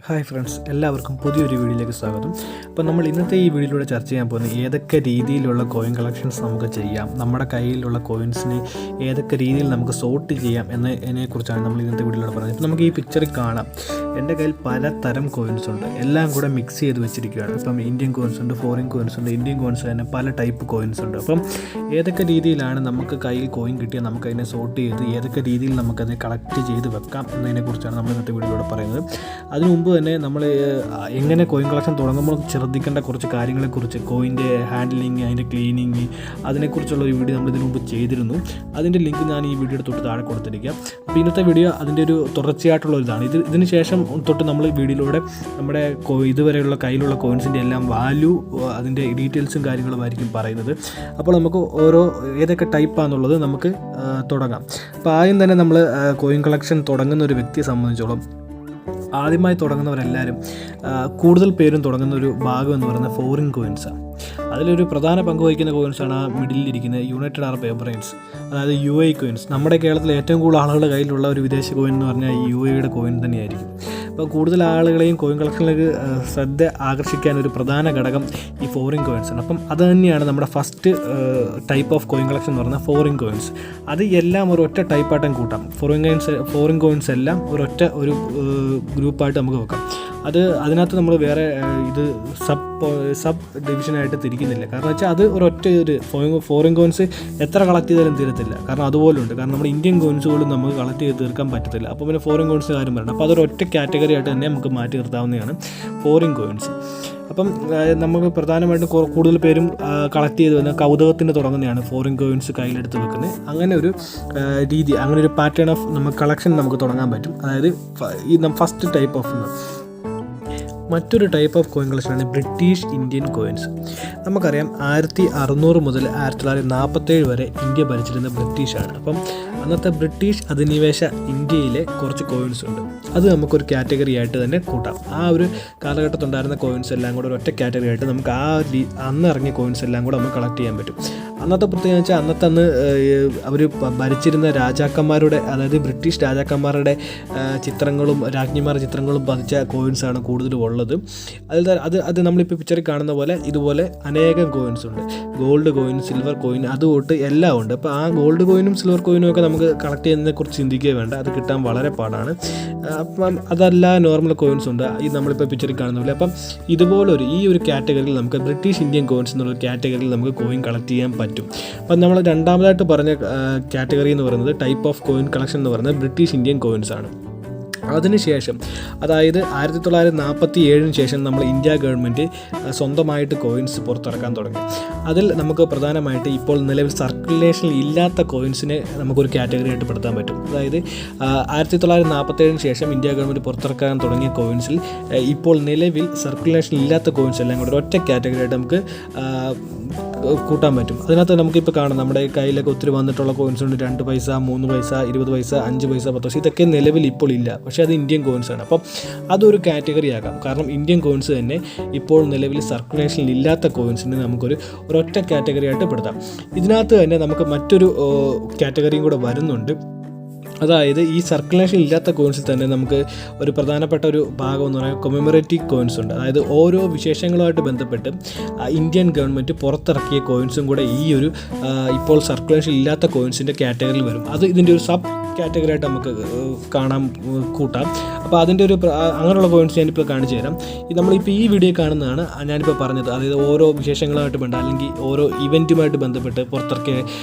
Hi friends, എല്ലാവർക്കും പുതിയൊരു വീഡിയോയിലേക്ക് സ്വാഗതം. അപ്പോൾ നമ്മൾ ഇന്നത്തെ ഈ വീഡിയോയിലൂടെ ചർച്ച ചെയ്യാൻ പോകുന്നത് ഏതൊക്കെ രീതിയിലുള്ള കോയിൻ കളക്ഷൻസ് നമുക്ക് ചെയ്യാം, നമ്മുടെ കയ്യിലുള്ള കോയിൻസിനെ ഏതൊക്കെ രീതിയിൽ നമുക്ക് സോർട്ട് ചെയ്യാം എന്നതിനെക്കുറിച്ചാണ് നമ്മൾ ഇന്നത്തെ വീഡിയോയിലൂടെ പറയുന്നത്. ഇപ്പോൾ നമുക്ക് ഈ പിക്ചറിൽ കാണാം, എൻ്റെ കയ്യിൽ പലതരം കോയിൻസ് ഉണ്ട്, എല്ലാം കൂടെ മിക്സ് ചെയ്ത് വെച്ചിരിക്കുകയാണ്. ഇപ്പം ഇന്ത്യൻ കോയിൻസ് ഉണ്ട്, ഫോറിൻ കോയിൻസ് ഉണ്ട്, ഇന്ത്യൻ കോയിൻസ് തന്നെ പല ടൈപ്പ് കോയിൻസ് ഉണ്ട്. അപ്പം ഏതൊക്കെ രീതിയിലാണ് നമുക്ക് കയ്യിൽ കോയിൻ കിട്ടിയാൽ നമുക്കതിനെ സോർട്ട് ചെയ്ത് ഏതൊക്കെ രീതിയിൽ നമുക്കതിനെ കളക്ട് ചെയ്ത് വെക്കാം എന്നതിനെക്കുറിച്ചാണ് നമ്മൾ ഇന്നത്തെ വീഡിയോയിലൂടെ പറയുന്നത്. അതിനു മുമ്പ് തന്നെ നമ്മൾ എങ്ങനെ കോയിൻ കളക്ഷൻ തുടങ്ങുമ്പോൾ ശ്രദ്ധിക്കേണ്ട കുറച്ച് കാര്യങ്ങളെക്കുറിച്ച്, കോയിൻ്റെ ഹാൻഡ്ലിങ്, അതിൻ്റെ ക്ലീനിങ്, അതിനെക്കുറിച്ചുള്ള ഒരു വീഡിയോ നമ്മൾ ഇതിനു മുമ്പ് ചെയ്തിരുന്നു. അതിൻ്റെ ലിങ്ക് ഞാൻ ഈ വീഡിയോയുടെ തൊട്ട് താഴെ കൊടുത്തിരിക്കാം. അപ്പോൾ ഇന്നത്തെ വീഡിയോ അതിൻ്റെ ഒരു തുടർച്ചയായിട്ടുള്ള ഇതാണ്. ഇതിന് ശേഷം തൊട്ട് നമ്മൾ വീഡിയോയിലൂടെ നമ്മുടെ ഇതുവരെയുള്ള കയ്യിലുള്ള കോയിൻസിൻ്റെ എല്ലാം വാല്യൂ, അതിൻ്റെ ഡീറ്റെയിൽസും കാര്യങ്ങളുമായിരിക്കും പറയുന്നത്. അപ്പോൾ നമുക്ക് ഓരോ ഏതൊക്കെ ടൈപ്പാണെന്നുള്ളത് നമുക്ക് തുടങ്ങാം. അപ്പോൾ ആദ്യം തന്നെ നമ്മൾ കോയിൻ കളക്ഷൻ തുടങ്ങുന്ന ഒരു വ്യക്തിയെ സംബന്ധിച്ചോളം ആദ്യമായി തുടങ്ങുന്നവരെല്ലാവരും കൂടുതൽ പേരും തുടങ്ങുന്ന ഒരു ഭാഗം എന്ന് പറയുന്നത് ഫോറിൻ കോയിൻസാണ്. അതിലൊരു പ്രധാന പങ്ക് വഹിക്കുന്ന കോയിൻസാണ് ആ മിഡിലിരിക്കുന്ന യുണൈറ്റഡ് അറബ് എമിറേറ്റ്സ്, അതായത് UAE കോയിൻസ്. നമ്മുടെ കേരളത്തിൽ ഏറ്റവും കൂടുതൽ ആളുകളുടെ കയ്യിലുള്ള ഒരു വിദേശ കോയിൻ എന്ന് പറഞ്ഞാൽ ഈ UAEയുടെ കോയിൻ തന്നെയായിരിക്കും. അപ്പോൾ കൂടുതൽ ആളുകളെയും കോയിൻ കളക്ഷനിലേക്ക് ശ്രദ്ധ ആകർഷിക്കാൻ ഒരു പ്രധാന ഘടകം ഈ ഫോറിൻ കോയിൻസാണ്. അപ്പം അത് തന്നെയാണ് നമ്മുടെ first type of coin collection എന്ന് പറയുന്നത് ഫോറിൻ കോയിൻസ്. അത് എല്ലാം ഒരൊറ്റ ടൈപ്പായിട്ടും കൂട്ടാം. ഫോറിൻ കോയിൻസ് എല്ലാം ഒരു ഗ്രൂപ്പായിട്ട് നമുക്ക് വെക്കാം. അതിനകത്ത് നമ്മൾ വേറെ ഇത് സബ് ഡിവിഷനായിട്ട് തിരിക്കുന്നില്ല. കാരണം വെച്ചാൽ അത് ഫോറിൻ കോയിൻസ് എത്ര കളക്ട് ചെയ്താലും തീരത്തില്ല. കാരണം അതുപോലെ ഉണ്ട്. കാരണം നമ്മുടെ ഇന്ത്യൻ കോയിൻസ് പോലും നമുക്ക് കളക്ട് ചെയ്ത് തീർക്കാൻ പറ്റത്തില്ല. അപ്പോൾ പിന്നെ ഫോറിൻ കോയിൻസ് കാര്യം പറയണം. അപ്പോൾ അതൊരൊറ്റ കാറ്റഗറി ആയിട്ട് തന്നെ നമുക്ക് മാറ്റി നിർത്താവുന്നതാണ് ഫോറിൻ കോയിൻസ്. അപ്പം നമുക്ക് പ്രധാനമായിട്ടും കൂടുതൽ പേരും കളക്ട് ചെയ്ത് വന്ന കൗതുകത്തിന് തുടങ്ങുന്നതാണ് ഫോറിൻ കോയിൻസ് കയ്യിലെടുത്ത് വെക്കുന്നത്. അങ്ങനെ ഒരു രീതി, അങ്ങനെ ഒരു പാറ്റേൺ ഓഫ് നമുക്ക് കളക്ഷൻ നമുക്ക് തുടങ്ങാൻ പറ്റും. അതായത് ഈ ഫസ്റ്റ് ടൈപ്പ് ഓഫ് മറ്റൊരു ടൈപ്പ് ഓഫ് കോയിൻ കളക്ഷനാണ് ബ്രിട്ടീഷ് ഇന്ത്യൻ കോയിൻസ്. നമുക്കറിയാം 1600 മുതൽ 1947 വരെ ഇന്ത്യ ഭരിച്ചിരുന്ന ബ്രിട്ടീഷാണ്. അപ്പം അന്നത്തെ ബ്രിട്ടീഷ് അധിനിവേശ ഇന്ത്യയിലെ കുറച്ച് കോയിൻസ് ഉണ്ട്. അത് നമുക്കൊരു കാറ്റഗറി ആയിട്ട് തന്നെ കൂട്ടാം. ആ ഒരു കാലഘട്ടത്തുണ്ടായിരുന്ന കോയിൻസ് എല്ലാം കൂടെ ഒരൊറ്റ കാറ്റഗറി ആയിട്ട് നമുക്ക് അന്ന് ഇറങ്ങിയ കോയിൻസ് എല്ലാം കൂടെ നമുക്ക് കളക്ട് ചെയ്യാൻ പറ്റും. അന്നത്തെ പ്രത്യേകത വെച്ചാൽ അന്ന് അവർ ഭരിച്ചിരുന്ന രാജാക്കന്മാരുടെ, അതായത് ബ്രിട്ടീഷ് രാജാക്കന്മാരുടെ ചിത്രങ്ങളും രാജ്ഞിമാരുടെ ചിത്രങ്ങളും പതിച്ച കോയിൻസാണ് കൂടുതലും ഉള്ളത്. അത് നമ്മളിപ്പോൾ പിക്ചറിൽ കാണുന്ന പോലെ ഇതുപോലെ അനേകം കോയിൻസ് ഉണ്ട്. ഗോൾഡ് കോയിൻ, സിൽവർ കോയിൻ, അതുകൊണ്ട് എല്ലാം ഉണ്ട്. അപ്പോൾ ആ ഗോൾഡ് കോയിനും സിൽവർ കോയിനും ഒക്കെ നമുക്ക് കളക്ട് ചെയ്യുന്നതിനെക്കുറിച്ച് ചിന്തിക്കുക വേണ്ട. അത് കിട്ടാൻ വളരെ പാടാണ്. അപ്പം അതല്ല, നോർമൽ കോയിൻസ് ഉണ്ട് ഈ നമ്മളിപ്പോൾ പിക്ചറിൽ കാണുന്ന പോലെ. അപ്പം ഈ ഒരു കാറ്റഗറിയിൽ നമുക്ക് ബ്രിട്ടീഷ് ഇന്ത്യൻ കോയിൻസ് എന്നുള്ള കാറ്റഗറിയിൽ നമുക്ക് കോയിൻ കളക്ട് ചെയ്യാൻ പറ്റും. അപ്പം നമ്മൾ രണ്ടാമതായിട്ട് പറഞ്ഞ കാറ്റഗറി എന്ന് പറയുന്നത് ടൈപ്പ് ഓഫ് കോയിൻ കളക്ഷൻ എന്ന് പറയുന്നത് ബ്രിട്ടീഷ് ഇന്ത്യൻ കോയിൻസ് ആണ്. അതിനുശേഷം, അതായത് 1947 ശേഷം നമ്മൾ ഇന്ത്യ ഗവൺമെൻറ് സ്വന്തമായിട്ട് കോയിൻസ് പുറത്തിറക്കാൻ തുടങ്ങി. അതിൽ നമുക്ക് പ്രധാനമായിട്ട് ഇപ്പോൾ നിലവിൽ സർക്കുലേഷനിൽ ഇല്ലാത്ത കോയിൻസിനെ നമുക്കൊരു കാറ്റഗറി ആയിട്ട് പെടുത്താൻ പറ്റും. അതായത് 1947 ശേഷം ഇന്ത്യ ഗവൺമെൻറ് പുറത്തിറക്കാൻ തുടങ്ങിയ കോയിൻസിൽ ഇപ്പോൾ നിലവിൽ സർക്കുലേഷനിൽ ഇല്ലാത്ത കോയിൻസ് എല്ലാം കൂടെ ഒറ്റ കാറ്റഗറി ആയിട്ട് നമുക്ക് കൂട്ടാൻ പറ്റും. അതിനകത്ത് നമുക്കിപ്പോൾ കാണാം, നമ്മുടെ കയ്യിലൊക്കെ ഒത്തിരി വന്നിട്ടുള്ള കോയിൻസ് ഉണ്ട്. 2 പൈസ, 3 പൈസ, 20 പൈസ, 5 പൈസ, 10 പൈസ. ഇതൊക്കെ നിലവിൽ ഇപ്പോൾ ഇല്ല, പക്ഷേ അത് ഇന്ത്യൻ കോയിൻസ് ആണ്. അപ്പം അതൊരു കാറ്റഗറി ആകാം. കാരണം ഇന്ത്യൻ കോയിൻസ് തന്നെ ഇപ്പോൾ നിലവിൽ സർക്കുലേഷനിൽ ഇല്ലാത്ത കോയിൻസിന് ഒരൊറ്റ കാറ്റഗറി ആയിട്ട് പെടുത്താം. ഇതിനകത്ത് തന്നെ നമുക്ക് മറ്റൊരു കാറ്റഗറിയും കൂടെ വരുന്നുണ്ട്. അതായത് ഈ സർക്കുലേഷൻ ഇല്ലാത്ത കോയിൻസിൽ തന്നെ നമുക്ക് ഒരു പ്രധാനപ്പെട്ട ഒരു ഭാഗം എന്ന് പറയുന്നത് കൊമമറേറ്റീവ് കോയിൻസ് ഉണ്ട്. അതായത് ഓരോ വിശേഷങ്ങളുമായിട്ട് ബന്ധപ്പെട്ട് ഇന്ത്യൻ ഗവൺമെൻറ് പുറത്തിറക്കിയ കോയിൻസും കൂടെ ഇപ്പോൾ സർക്കുലേഷൻ ഇല്ലാത്ത കോയിൻസിൻ്റെ കാറ്റഗറിയിൽ വരും. അത് ഇതിൻ്റെ ഒരു സബ് കാറ്റഗറി ആയിട്ട് നമുക്ക് കൂട്ടാം. അപ്പോൾ അതിൻ്റെ അങ്ങനെയുള്ള കോയിൻസ് ഞാനിപ്പോൾ കാണിച്ചു തരാം. നമ്മളിപ്പോൾ ഈ വീഡിയോ കാണുന്നതാണ് ഞാനിപ്പോൾ പറഞ്ഞത്. അതായത് ഓരോ വിശേഷങ്ങളുമായിട്ട് അല്ലെങ്കിൽ ഓരോ ഇവൻറ്റുമായിട്ട് ബന്ധപ്പെട്ട് പുറത്തിറക്കിയ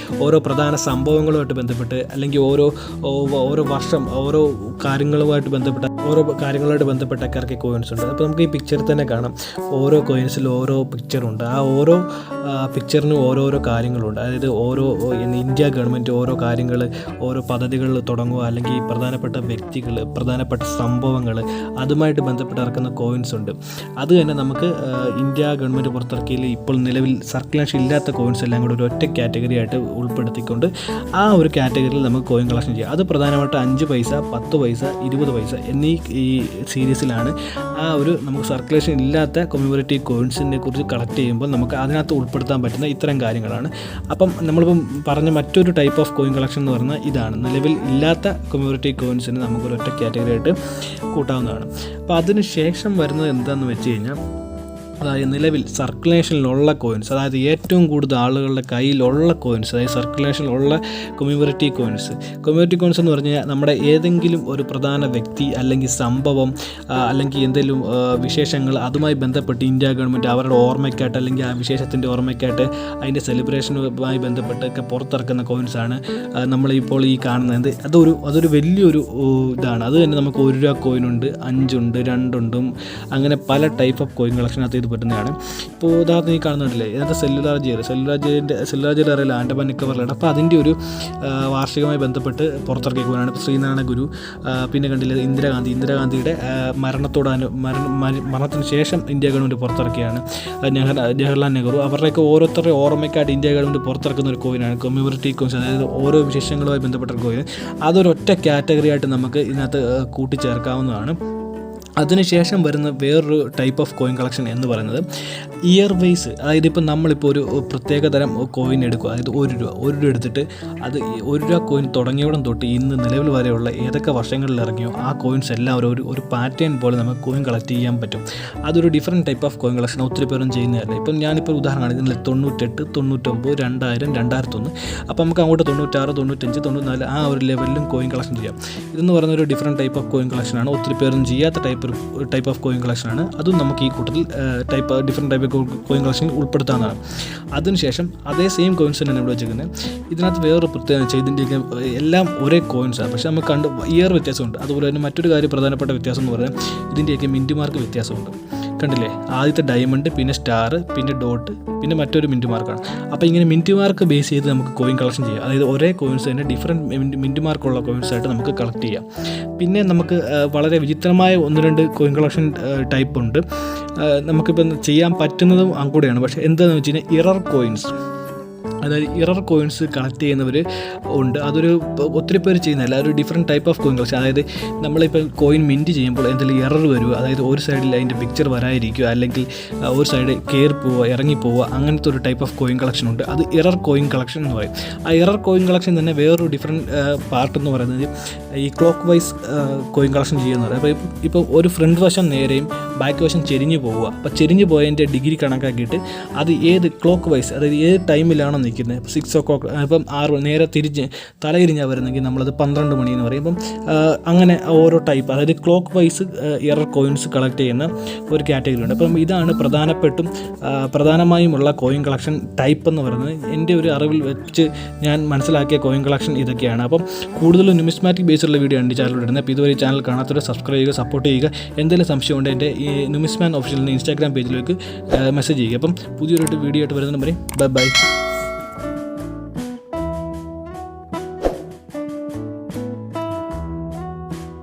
ഓരോ പ്രധാന സംഭവങ്ങളുമായിട്ട് ബന്ധപ്പെട്ട്, അല്ലെങ്കിൽ ഓരോ വർഷം ഓരോ കാര്യങ്ങളുമായിട്ട് ബന്ധപ്പെട്ടൊക്കെ ഇറക്കിയ കോയിൻസ് ഉണ്ട്. അപ്പോൾ നമുക്ക് ഈ പിക്ചറിൽ തന്നെ കാണാം, ഓരോ കോയിൻസിലും ഓരോ പിക്ചറുണ്ട്. ആ ഓരോ പിക്ചറിനും ഓരോരോ കാര്യങ്ങളുണ്ട്. അതായത് ഇന്ത്യ ഗവൺമെൻറ് ഓരോ കാര്യങ്ങൾ, ഓരോ പദ്ധതികൾ തുടങ്ങുക, അല്ലെങ്കിൽ പ്രധാനപ്പെട്ട വ്യക്തികൾ, പ്രധാനപ്പെട്ട സംഭവങ്ങൾ, അതുമായിട്ട് ബന്ധപ്പെട്ട് ഇറക്കുന്ന കോയിൻസ് ഉണ്ട്. അത് തന്നെ നമുക്ക് ഇന്ത്യ ഗവൺമെൻറ് പുറത്തിറക്കിയതിൽ ഇപ്പോൾ നിലവിൽ സർക്കുലേഷൻ ഇല്ലാത്ത കോയിൻസ് എല്ലാം കൂടെ ഒരു ഒറ്റ കാറ്റഗറി ആയിട്ട് ഉൾപ്പെടുത്തിക്കൊണ്ട് ആ ഒരു കാറ്റഗറിയിൽ നമുക്ക് കോയിൻ കളക്ഷൻ ചെയ്യാം. അത് പ്രധാനമായിട്ട് 5 പൈസ, 10 പൈസ, 20 പൈസ എന്നീ ഈ സീരീസിലാണ് ആ ഒരു നമുക്ക് സർക്കുലേഷൻ ഇല്ലാത്ത കൊമമോറേറ്റീവ് കോയിൻസിനെ കുറിച്ച് കളക്ട് ചെയ്യുമ്പോൾ നമുക്ക് അതിനകത്ത് ഉൾപ്പെടുത്താൻ പറ്റുന്ന ഇത്തരം കാര്യങ്ങളാണ്. അപ്പം നമ്മളിപ്പം പറഞ്ഞ മറ്റൊരു ടൈപ്പ് ഓഫ് കോയിൻ കളക്ഷൻ എന്ന് പറഞ്ഞാൽ ഇതാണ്. നിലവിൽ ഇല്ലാത്ത കൊമമോറേറ്റീവ് കോയിൻസിന് നമുക്കൊരു ഒറ്റ കാറ്റഗറി ആയിട്ട് കൂട്ടാവുന്നതാണ്. അപ്പോൾ അതിന് ശേഷം വരുന്നത് എന്താണെന്ന് വെച്ച് കഴിഞ്ഞാൽ, അതായത് നിലവിൽ സർക്കുലേഷനിലുള്ള കോയിൻസ്, അതായത് ഏറ്റവും കൂടുതൽ ആളുകളുടെ കയ്യിലുള്ള കോയിൻസ്, അതായത് സർക്കുലേഷനിലുള്ള കൊമമോറേറ്റീവ് കോയിൻസ് എന്ന് പറഞ്ഞാൽ നമ്മുടെ ഏതെങ്കിലും ഒരു പ്രധാന വ്യക്തി അല്ലെങ്കിൽ സംഭവം അല്ലെങ്കിൽ എന്തെങ്കിലും വിശേഷങ്ങൾ അതുമായി ബന്ധപ്പെട്ട് ഇന്ത്യ ഗവൺമെൻറ് അവരുടെ ഓർമ്മയ്ക്കായിട്ട് അല്ലെങ്കിൽ ആ വിശേഷത്തിൻ്റെ ഓർമ്മയ്ക്കായിട്ട് അതിൻ്റെ സെലിബ്രേഷനുമായി ബന്ധപ്പെട്ടൊക്കെ പുറത്തിറക്കുന്ന കോയിൻസാണ് നമ്മളിപ്പോൾ ഈ കാണുന്നത്. അതൊരു വലിയൊരു ഇതാണ്. അത് തന്നെ നമുക്ക് 1 രൂപ കോയിനുണ്ട്, 5 ഉണ്ട്, 2 ഉണ്ടും, അങ്ങനെ പല ടൈപ്പ് ഓഫ് കോയിൻ കളക്ഷനകത്ത് ഇത് പറ്റുന്നതാണ്. ഇപ്പോൾ ഉദാഹരണത്തിന് ഈ കാണുന്നുണ്ടല്ലേ, ഇതിനകത്ത് സെല്ലുലാർ ജെയർ അറിയില്ല, ആൻഡമാൻ നിക്കോബാറിലാണ്. അപ്പോൾ അതിൻ്റെ ഒരു വാർഷികമായി ബന്ധപ്പെട്ട് പുറത്തിറക്കിയ കോയിനാണ്. ഇപ്പോൾ ശ്രീനാരായണ ഗുരു, പിന്നെ കണ്ടില്ല ഇന്ദിരാഗാന്ധിയുടെ മരണത്തിന് ശേഷം ഇന്ത്യ ഗവൺമെൻറ് പുറത്തിറക്കിയാണ്. ജവഹർലാൽ നെഹ്റു, അവരുടെയൊക്കെ ഓരോരുത്തരുടെ ഓർമ്മയ്ക്കായിട്ട് ഇന്ത്യ ഗവൺമെൻറ് പുറത്തിറക്കുന്ന ഒരു കോയിനാണ് കൊമമോറേറ്റീവ് കോയിൻസ്. അതായത് ഓരോ വിശേഷങ്ങളുമായി ബന്ധപ്പെട്ട കോയിൻ. അതൊരൊറ്റ കാറ്റഗറി ആയിട്ട് നമുക്ക് ഇതിനകത്ത് കൂട്ടിച്ചേർക്കാവുന്നതാണ്. അതിനുശേഷം വരുന്ന വേറൊരു ടൈപ്പ് ഓഫ് കോയിൻ കളക്ഷൻ എന്ന് പറയുന്നത് ഇയർ വൈസ്. അതായത് ഇപ്പോൾ നമ്മളിപ്പോൾ ഒരു പ്രത്യേക തരം കോയിൻ എടുക്കുക, അതായത് 1 രൂപ എടുത്തിട്ട് അത് 1 രൂപ കോയിൻ തുടങ്ങിയവിടം തൊട്ട് ഇന്ന് നിലവിൽ വരെയുള്ള ഏതൊക്കെ വർഷങ്ങളിൽ ഇറങ്ങിയോ ആ കോയിൻസ് എല്ലാം ഒരു പാറ്റേൺ പോലെ നമുക്ക് കോയിൻ കളക്ട് ചെയ്യാൻ പറ്റും. അതൊരു different type of coin collection ഒത്തിരി പേരും ചെയ്യുന്നതല്ല. ഇപ്പം ഞാനിപ്പോൾ ഉദാഹരണമാണ്, ഇതിൽ 98, 99, 2000, 2001, അപ്പോൾ നമുക്ക് അങ്ങോട്ട് 96, 95, 94 ആ ഒരു ലെവലിലും കോയിൻ കളക്ഷൻ ചെയ്യാം. ഇതെന്ന് പറയുന്ന ഒരു ഡിഫറെൻറ്റ് ടൈപ്പ് ഓഫ് കോയിൻ കളക്ഷനാണ്. ഒത്തിരി പേരും ചെയ്യാത്ത ടൈപ്പ് ഓഫ് കോയിൻ കളക്ഷനാണ്. അതും നമുക്ക് ഈ കൂട്ടത്തിൽ ഡിഫറെൻറ്റ് ടൈപ്പ് കോയിൻ കളക്ഷനിൽ ഉൾപ്പെടുത്താവുന്നതാണ്. അതിനുശേഷം അതേ സെയിം കോയിൻസ് തന്നെയാണ് ഇവിടെ വെച്ചിരിക്കുന്നത്. ഇതിനകത്ത് വേറൊരു പ്രത്യേകത, ഇതിൻ്റെയൊക്കെ എല്ലാം ഒരേ കോയിൻസാണ്, പക്ഷേ നമുക്ക് ഇയർ വ്യത്യാസമുണ്ട്. അതുപോലെ തന്നെ മറ്റൊരു കാര്യം, പ്രധാനപ്പെട്ട വ്യത്യാസം എന്ന് പറയുന്നത് ഇതിൻ്റെയൊക്കെ മിൻറ്റ് മാർക്ക് വ്യത്യാസമുണ്ട്. കണ്ടില്ലേ, ആദ്യത്തെ ഡയമണ്ട്, പിന്നെ സ്റ്റാർ, പിന്നെ ഡോട്ട്, പിന്നെ മറ്റൊരു മിൻറ്റ് മാർക്കാണ്. അപ്പോൾ ഇങ്ങനെ മിൻറ്റ് മാർക്ക് ബേസ് ചെയ്ത് നമുക്ക് കോയിൻ കളക്ഷൻ ചെയ്യാം. അതായത് ഒരേ കോയിൻസ് തന്നെ ഡിഫറെൻറ്റ് മിൻറ്റ് മാർക്കുള്ള കോയിൻസായിട്ട് നമുക്ക് കളക്ട് ചെയ്യാം. പിന്നെ നമുക്ക് വളരെ വിചിത്രമായ 1-2 കോയിൻ കളക്ഷൻ ടൈപ്പ് ഉണ്ട്. നമുക്കിപ്പം ചെയ്യാൻ പറ്റുന്നതും കൂടെയാണ്. പക്ഷേ എന്താണെന്ന് വെച്ച് കഴിഞ്ഞാൽ ഇറർ കോയിൻസ്, അതായത് ഇറർ കോയിൻസ് കളക്ട് ചെയ്യുന്നവർ ഉണ്ട്. അതൊരു ഒത്തിരി പേര് ചെയ്യുന്നതല്ല, ഒരു different type of coin collection. അതായത് നമ്മളിപ്പോൾ കോയിൻ മിൻറ്റ് ചെയ്യുമ്പോൾ എന്തെങ്കിലും എറർ വരുക, അതായത് ഒരു സൈഡിൽ അതിൻ്റെ പിക്ചർ വരാതിരിക്കുക, അല്ലെങ്കിൽ ഒരു സൈഡ് കയറി പോവുക, ഇറങ്ങിപ്പോവുക, അങ്ങനത്തെ ഒരു ടൈപ്പ് ഓഫ് കോയിൻ കളക്ഷൻ ഉണ്ട്. അത് ഇറർ കോയിൻ കളക്ഷൻ എന്ന് പറയും. ആ ഇറർ കോയിൻ കളക്ഷൻ തന്നെ വേറൊരു ഡിഫറെൻറ്റ് പാർട്ട് എന്ന് പറയുന്നത് ഈ ക്ലോക്ക് വൈസ് കോയിൻ കളക്ഷൻ ചെയ്യുന്നത്. അപ്പോൾ ഇപ്പോൾ ഒരു ഫ്രണ്ട് വശം നേരെയും ബാക്ക് വശം ചെരിഞ്ഞ് പോവുക. അപ്പോൾ ചെരിഞ്ഞ് പോയതിൻ്റെ ഡിഗ്രി കണക്കാക്കിയിട്ട് അത് ഏത് ക്ലോക്ക് വൈസ്, അതായത് ഏത് ടൈമിലാണോ നിൽക്കുന്നത്, 6 o'clock, ഇപ്പം 6 നേരെ തലതിരിഞ്ഞാൽ വരുന്നെങ്കിൽ നമ്മളത് 12 മണി എന്ന് പറയും. അപ്പം അങ്ങനെ ഓരോ ടൈപ്പ്, അതായത് clock vice error coins collect ചെയ്യുന്ന ഒരു കാറ്റഗറി ഉണ്ട്. അപ്പം ഇതാണ് പ്രധാനമായുമുള്ള കോയിൻ കളക്ഷൻ ടൈപ്പ് എന്ന് പറയുന്നത്. എൻ്റെ ഒരു അറിവിൽ വെച്ച് ഞാൻ മനസ്സിലാക്കിയ കോയിൻ കളക്ഷൻ ഇതൊക്കെയാണ്. അപ്പം കൂടുതലും ന്യൂമിസ്മാറ്റിക് ബേസുള്ള വീഡിയോ ആണ് ഈ ചാനലിൽ ഇടുന്നത്. അപ്പോൾ ഇതുവരെ ഈ ചാനൽ കാണാത്തവരെ സബ്സ്ക്രൈബ് ചെയ്യുക, സപ്പോർട്ട് ചെയ്യുക. എന്തെങ്കിലും സംശയമുണ്ട് എൻ്റെ ഈ ന്യൂമിസ്മാൻ ഒഫീഷ്യലിൻ്റെ ഇൻസ്റ്റാഗ്രാം പേജിലേക്ക് മെസ്സേജ് ചെയ്യുക. അപ്പം പുതിയൊരു വീഡിയോ ആയിട്ട് വരുന്നതിന് പറയും ബൈ.